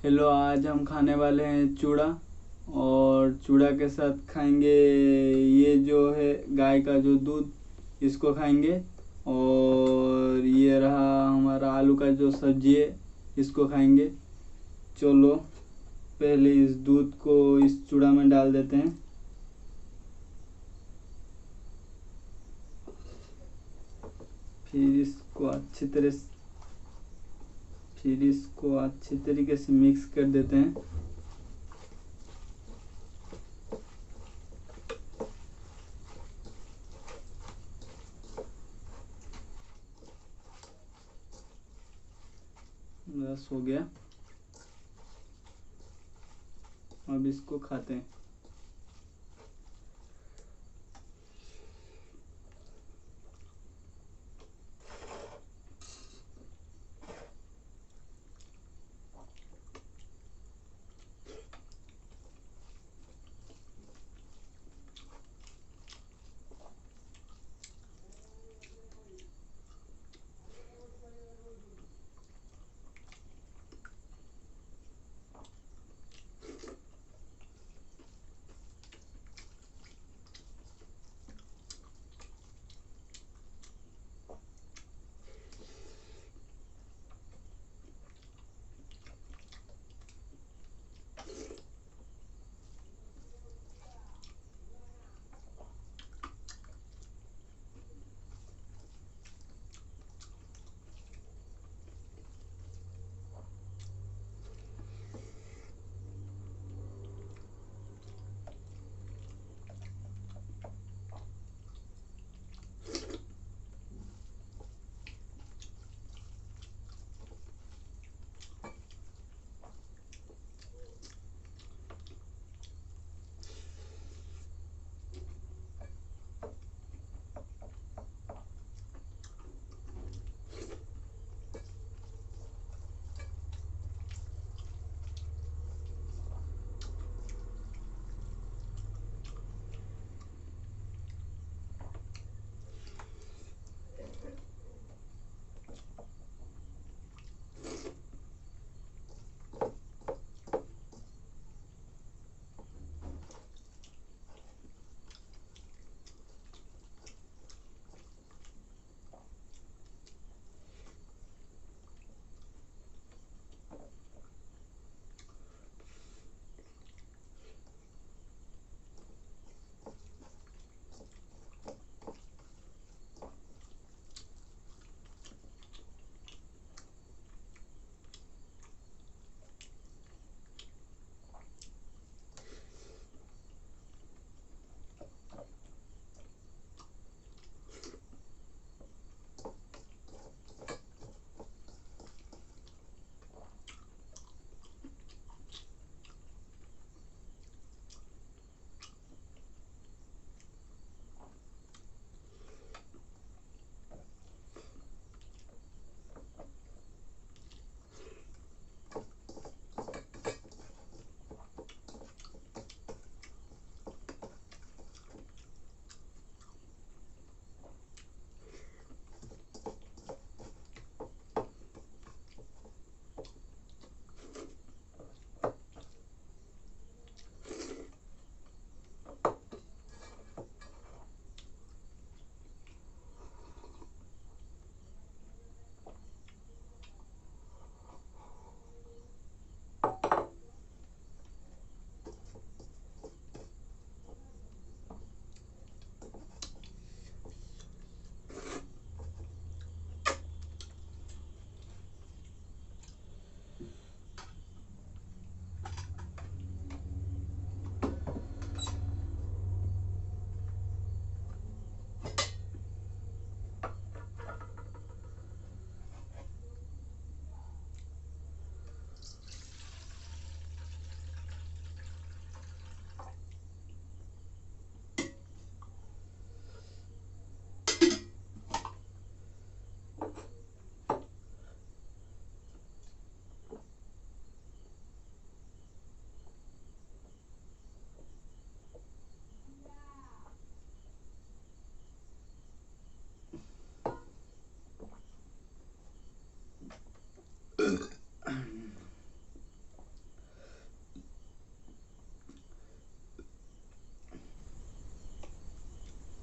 Hello, आज हम खाने वाले हैं चूड़ा। और चूड़ा के साथ खाएंगे ये जो है गाय का जो दूध, इसको खाएंगे। और ये रहा हमारा आलू का जो सब्जी है, इसको खाएंगे। चलो, पहले इस दूध को इस चूड़ा में डाल देते हैं। फिर इसको अच्छी तरह फिर इसको अच्छी तरीके से मिक्स कर देते हैं। बस हो गया। अब इसको खाते हैं।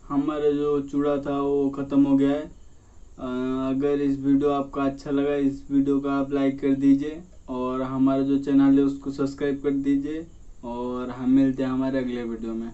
हमारा जो चूड़ा था वो ख़त्म हो गया है। अगर इस वीडियो आपका अच्छा लगा, इस वीडियो का आप लाइक कर दीजिए और हमारा जो चैनल है उसको सब्सक्राइब कर दीजिए और हम मिलते हैं हमारे अगले वीडियो में।